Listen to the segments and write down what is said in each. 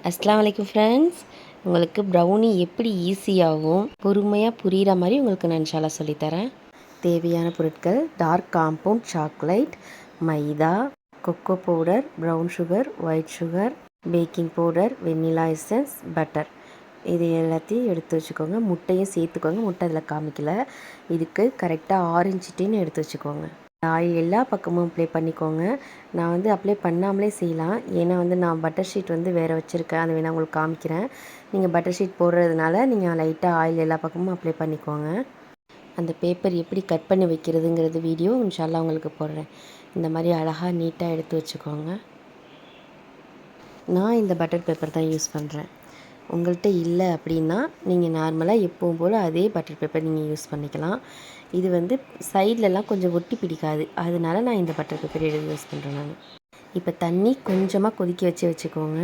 அஸ்ஸலாமு அலைக்கும் ஃப்ரெண்ட்ஸ். உங்களுக்கு ப்ரௌனி எப்படி ஈஸியாகவும் பொறுமையாக புரிகிற மாதிரி உங்களுக்கு நான் இன்ஷா அல்லாஹ் சொல்லித்தரேன். தேவையான பொருட்கள்: dark compound chocolate, maida, cocoa powder, brown sugar, white sugar, baking powder, vanilla essence, butter. இது எல்லாத்தையும் எடுத்து வச்சுக்கோங்க. முட்டையும் சேர்த்துக்கோங்க. முட்டை அதில் காமிக்கல. இதுக்கு கரெக்டாக 6 டின் எடுத்து வச்சுக்கோங்க. ஆயில் எல்லா பக்கமும் அப்ளை பண்ணிக்கோங்க. நான் வந்து அப்ளை பண்ணாமலே செய்யலாம். ஏன்னா நான் பட்டர் ஷீட் வேறு வச்சுருக்கேன். அதை வேணால் உங்களுக்கு காமிக்கிறேன். நீங்கள் பட்டர் ஷீட் போடுறதுனால நீங்கள் லைட்டாக ஆயில் எல்லா பக்கமும் அப்ளை பண்ணிக்கோங்க. அந்த பேப்பர் எப்படி கட் பண்ணி வைக்கிறதுங்கிறது வீடியோ இன்ஷா அல்லாஹ் உங்களுக்கு போடுறேன். இந்த மாதிரி அழகாக நீட்டாக எடுத்து வச்சுக்கோங்க. நான் இந்த பட்டர் பேப்பர் தான் யூஸ் பண்ணுறேன். உங்கள்கிட்ட இல்லை அப்படின்னா நீங்கள் நார்மலாக எப்பவும் போல் அதே பட்டர் பேப்பர் நீங்கள் யூஸ் பண்ணிக்கலாம். இது சைட்லலாம் கொஞ்சம் ஒட்டி பிடிக்காது. அதனால நான் இந்த பட்டர் பேப்பர் யூஸ் பண்ணுறேன் நான். இப்போ தண்ணி கொஞ்சமாக கொதிக்க வச்சுக்கோங்க.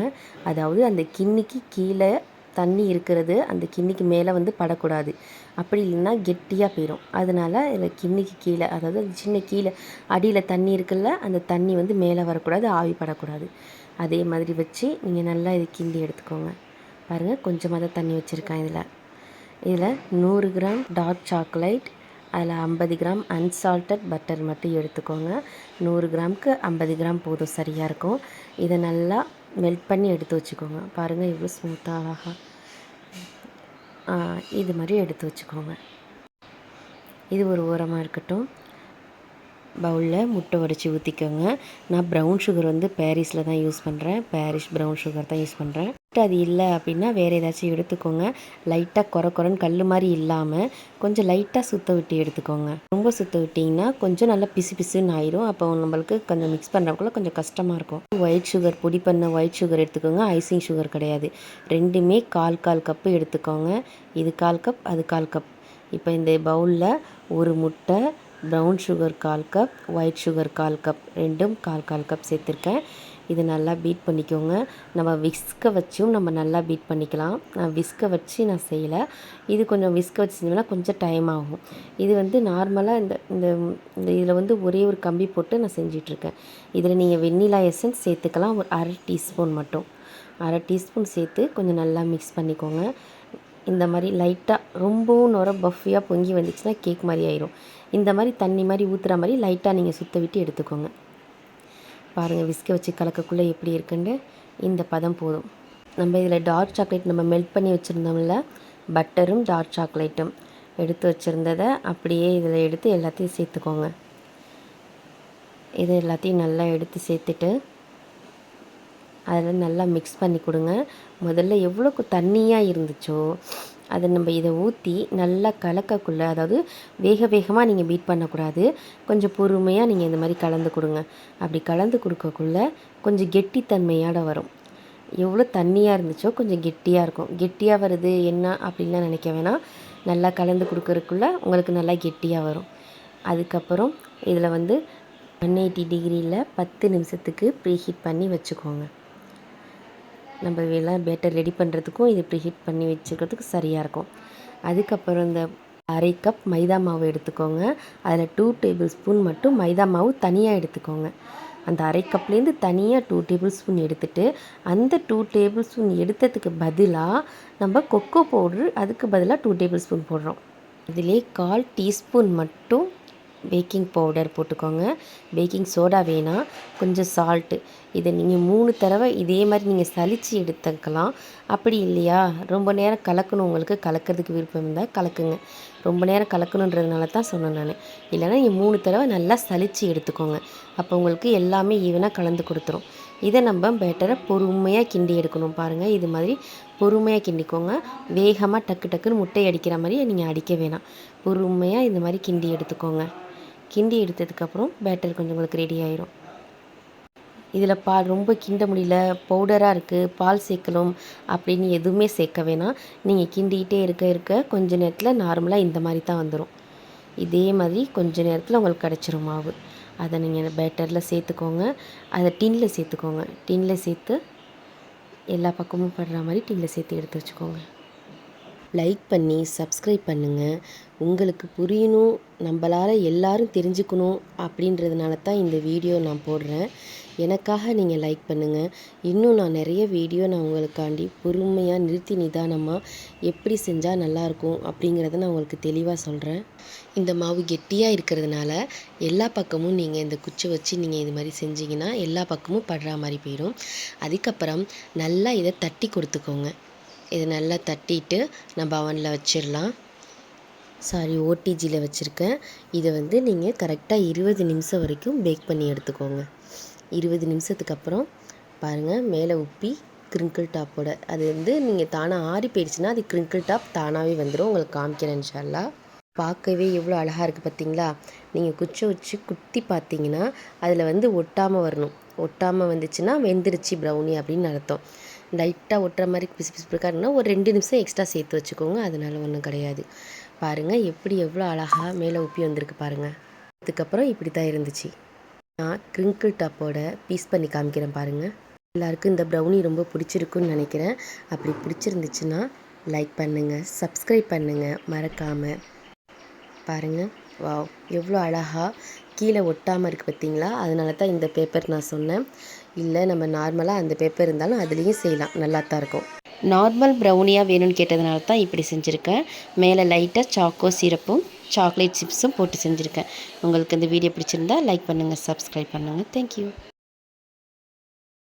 அதாவது அந்த கிண்ணிக்கு கீழே தண்ணி இருக்கிறது அந்த கிண்ணிக்கு மேலே படக்கூடாது. அப்படி இல்லைன்னா கெட்டியாக போயிடும். அதனால் இதில் கிண்ணிக்கு கீழே, அதாவது அந்த சின்ன கீழே அடியில் தண்ணி இருக்குல்ல, அந்த தண்ணி மேலே வரக்கூடாது, ஆவி படக்கூடாது. அதே மாதிரி வச்சு நீங்கள் நல்லா இது கிண்டி எடுத்துக்கோங்க. பாருங்கள், கொஞ்சமாக தான் தண்ணி வச்சுருக்கேன். இதில் 100 கிராம் டார்க் சாக்லேட், அதில் 50 கிராம் அன்சால்டட் பட்டர் மட்டும் எடுத்துக்கோங்க. 100 கிராமுக்கு 50 கிராம் போதும், சரியாக இருக்கும். இதை நல்லா மெல்ட் பண்ணி எடுத்து வச்சுக்கோங்க. பாருங்கள், இவ்வளோ ஸ்மூத்தாக அழகாக இது மாதிரி எடுத்து வச்சுக்கோங்க. இது ஒரு ஓரமாக இருக்கட்டும். பவுலில் முட்டை உடைச்சி ஊற்றிக்கோங்க. நான் ப்ரௌன் சுகர் பாரிஸில் தான் யூஸ் பண்ணுறேன். பாரிஸ் ப்ரௌன் சுகர் தான் யூஸ் பண்ணுறேன். அது இல்லை அப்படின்னா வேறு ஏதாச்சும் எடுத்துக்கோங்க. லைட்டாக குறைன்னு கல் மாதிரி இல்லாமல் கொஞ்சம் லைட்டாக சுற்ற விட்டு எடுத்துக்கோங்க. ரொம்ப சுற்ற விட்டிங்கன்னா கொஞ்சம் நல்லா பிசு பிசுன்னு ஆயிரும். அப்போ நம்மளுக்கு கொஞ்சம் மிக்ஸ் பண்ணுறதுக்குள்ள கொஞ்சம் கஷ்டமாக இருக்கும். ஒயிட் சுகர், பொடி பண்ண ஒயிட் சுகர் எடுத்துக்கோங்க. ஐசிங் சுகர் கிடையாது. ரெண்டுமே கால் கப்பு எடுத்துக்கோங்க. இது 1/4 கப், அது 1/4 கப். இப்போ இந்த பவுலில் ஒரு முட்டை, brown sugar 1/4 cup, white sugar 1/4 cup, ரெண்டும் 1/4 கப் சேர்த்துருக்கேன். இது நல்லா பீட் பண்ணிக்கோங்க. நம்ம விஸ்கை வச்சும் நம்ம நல்லா பீட் பண்ணிக்கலாம். நான் விஸ்கை வச்சு நான் செய்யலை. இது கொஞ்சம் விஸ்கை வச்சு செஞ்சோம்னா கொஞ்சம் டைம் ஆகும். இது நார்மலாக இந்த இந்த இதில் ஒரே ஒரு கம்பி போட்டு நான் செஞ்சிட்ருக்கேன். இதில் நீங்கள் வெண்ணிலா எசன்ஸ் சேர்த்துக்கலாம். ஒரு 1/2 டீஸ்பூன் மட்டும், 1/2 டீஸ்பூன் சேர்த்து கொஞ்சம் நல்லா மிக்ஸ் பண்ணிக்கோங்க. இந்த மாதிரி லைட்டாக ரொம்பவும் நுர பஃபியாக பொங்கி வந்துச்சுன்னா கேக் மாதிரி ஆயிரும். இந்த மாதிரி தண்ணி மாதிரி ஊற்றுற மாதிரி லைட்டாக நீங்கள் சுற்ற விட்டு எடுத்துக்கோங்க. பாருங்கள், விஸ்கை வச்சு கலக்கக்குள்ளே எப்படி இருக்குன்னு. இந்த பதம் போதும். நம்ம இதில் டார்க் சாக்லேட் நம்ம மெல்ட் பண்ணி வச்சுருந்தோம்ல, பட்டரும் டார்க் சாக்லேட்டும் எடுத்து வச்சுருந்ததை அப்படியே இதில் எடுத்து எல்லாத்தையும் சேர்த்துக்கோங்க. இது எல்லாத்தையும் நல்லா எடுத்து சேர்த்துட்டு அதில் நல்லா மிக்ஸ் பண்ணி கொடுங்க. முதல்ல எவ்வளோக்கு தண்ணியாக இருந்துச்சோ அதை நம்ம இதை ஊற்றி நல்லா கலக்கக்குள்ளே, அதாவது வேகமாக நீங்கள் பீட் பண்ணக்கூடாது. கொஞ்சம் பொறுமையாக நீங்கள் இந்த மாதிரி கலந்து கொடுங்க. அப்படி கலந்து கொடுக்கக்குள்ளே கொஞ்சம் கெட்டித்தன்மையோடு வரும். எவ்வளோ தண்ணியாக இருந்துச்சோ கொஞ்சம் கெட்டியாக இருக்கும். கெட்டியாக வருது என்ன அப்படின்லாம் நினைக்க வேணாம். நல்லா கலந்து கொடுக்கறதுக்குள்ளே உங்களுக்கு நல்லா கெட்டியாக வரும். அதுக்கப்புறம் இதில் 180 டிகிரியில் 10 நிமிஷத்துக்கு ப்ரீஹீட் பண்ணி வச்சுக்கோங்க. நம்ம எல்லாம் பேட்டர் ரெடி பண்ணுறதுக்கும் இது ப்ரீஹீட் பண்ணி வச்சுக்கிறதுக்கு சரியாக இருக்கும். அதுக்கப்புறம் இந்த 1/2 கப் மைதா மாவு எடுத்துக்கோங்க. அதில் 2 டேபிள் ஸ்பூன் மட்டும் மைதா மாவு தனியாக எடுத்துக்கோங்க. அந்த 1/2 கப்லேருந்து தனியாக 2 டேபிள் ஸ்பூன் எடுத்துகிட்டு, அந்த 2 டேபிள் ஸ்பூன் எடுத்ததுக்கு பதிலாக நம்ம கொக்கோ பவுட்ரு அதுக்கு பதிலாக 2 டேபிள் ஸ்பூன் போடுறோம். இதிலே 1/4 டீஸ்பூன் மட்டும் பேக்கிங் பவுடர் போட்டுக்கோங்க. பேக்கிங் சோடா வேணாம், கொஞ்சம் சால்ட்டு. இதை நீங்கள் 3 தடவை இதே மாதிரி நீங்கள் சலித்து எடுத்துக்கலாம். அப்படி இல்லையா, ரொம்ப நேரம் கலக்கணும், உங்களுக்கு கலக்கிறதுக்கு விருப்பம் இருந்தால் கலக்குங்க. ரொம்ப நேரம் கலக்கணுன்றதுனால தான் சொன்னேன் நான். இல்லைனா நீங்கள் 3 தடவை நல்லா சலித்து எடுத்துக்கோங்க. அப்போ உங்களுக்கு எல்லாமே ஈவனாக கலந்து கொடுத்துரும். இதை நம்ம பேட்டரை பொறுமையாக கிண்டி எடுக்கணும். பாருங்கள், இது மாதிரி பொறுமையாக கிண்டிக்கோங்க. வேகமாக டக்குன்னு முட்டை அடிக்கிற மாதிரி நீங்கள் அடிக்க வேணாம். பொறுமையாக இந்த மாதிரி கிண்டி எடுத்துக்கோங்க. கிண்டி எடுத்ததுக்கப்புறம் பேட்டர் கொஞ்சம் உங்களுக்கு ரெடி ஆயிரும். இதில் பால் ரொம்ப கிண்ட முடியல, பவுடராக இருக்குது, பால் சேர்க்கணும் அப்படின்னு எதுவுமே சேர்க்க வேணாம். நீங்கள் கிண்டிகிட்டே இருக்க கொஞ்ச நேரத்தில் நார்மலாக இந்த மாதிரி தான் வந்துடும். இதே மாதிரி கொஞ்ச நேரத்தில் உங்களுக்கு கிடச்சிரும் மாவு. அதை நீங்கள் பேட்டரில் சேர்த்துக்கோங்க. அதை டின்னில் சேர்த்துக்கோங்க. டின்னில் சேர்த்து எல்லா பக்கமும் படுற மாதிரி டின்னில் சேர்த்து எடுத்து வச்சுக்கோங்க. லைக் பண்ணி சப்ஸ்கிரைப் பண்ணுங்கள். உங்களுக்கு புரியணும், நம்மளால் எல்லாரும் தெரிஞ்சுக்கணும் அப்படின்றதுனால தான் இந்த வீடியோ நான் போடுறேன். எனக்காக நீங்கள் லைக் பண்ணுங்கள். இன்னும் நான் நிறைய வீடியோ நான் உங்களுக்காண்டி பொறுமையாக நிறுத்தி நிதானமாக எப்படி செஞ்சால் நல்லாயிருக்கும் அப்படிங்கிறத நான் உங்களுக்கு தெளிவாக சொல்கிறேன். இந்த மாவு கெட்டியாக இருக்கிறதுனால எல்லா பக்கமும் நீங்கள் இந்த குச்சை வச்சு நீங்கள் இது மாதிரி செஞ்சிங்கன்னா எல்லா பக்கமும் படுற மாதிரி போயிடும். அதுக்கப்புறம் நல்லா இதை தட்டி கொடுத்துக்கோங்க. இதை நல்லா தட்டிட்டு நம்ம அவனில் வச்சிடலாம். ஓடிஜியில் வச்சுருக்கேன். இதை நீங்கள் கரெக்டாக 20 நிமிஷம் வரைக்கும் பேக் பண்ணி எடுத்துக்கோங்க. 20 நிமிஷத்துக்கு அப்புறம் பாருங்கள், மேலே உப்பி கிரிங்கிள் டாப்போட அது நீங்கள் தானாக ஆறி போயிடுச்சுன்னா அது கிரிங்கிள் டாப் தானாகவே வந்துடும். உங்களுக்கு காமிக்கிறேன் இன்ஷா அல்லாஹ். பார்க்கவே எவ்வளோ அழகாக இருக்குது பார்த்தீங்களா? நீங்கள் குச்சை வச்சு குத்தி பார்த்தீங்கன்னா அதில் ஒட்டாமல் வரணும். ஒட்டாமல் வந்துச்சுன்னா வெந்துருச்சு ப்ரௌனி அப்படின்னு அர்த்தம். லைட்டாக ஒட்டுற மாதிரி பிசு பிசு இருக்காருன்னா ஒரு 2 நிமிஷம் எக்ஸ்ட்ரா சேர்த்து வச்சுக்கோங்க. அதனால ஒன்றும் கிடையாது. பாருங்கள் எவ்வளோ அழகாக மேலே உப்பி வந்திருக்கு பாருங்கள். அதுக்கப்புறம் இப்படி தான் இருந்துச்சு. நான் கிரிங்கிள் டாப்போட பீஸ் பண்ணி காமிக்கிறேன் பாருங்கள். எல்லாருக்கும் இந்த ப்ரௌனி ரொம்ப பிடிச்சிருக்குன்னு நினைக்கிறேன். அப்படி பிடிச்சிருந்துச்சுன்னா லைக் பண்ணுங்கள், சப்ஸ்கிரைப் பண்ணுங்கள் மறக்காமல். பாருங்கள், வாவ் எவ்வளோ அழகாக கீழே ஒட்டாமல் இருக்குது பார்த்தீங்களா? அதனால தான் இந்த பேப்பர் நான் சொன்னேன். இல்லை நம்ம நார்மலாக அந்த பேப்பர் இருந்தாலும் அதுலேயும் செய்யலாம், நல்லா தான் இருக்கும். நார்மல் ப்ரௌனியாக வேணும்னு கேட்டதுனால தான் இப்படி செஞ்சுருக்கேன். மேலே லைட்டாக சாக்கோ சிரப்பும் சாக்லேட் சிப்ஸும் போட்டு செஞ்சுருக்கேன். உங்களுக்கு இந்த வீடியோ பிடிச்சிருந்தா லைக் பண்ணுங்கள், சப்ஸ்கிரைப் பண்ணுங்கள். தேங்க்யூ.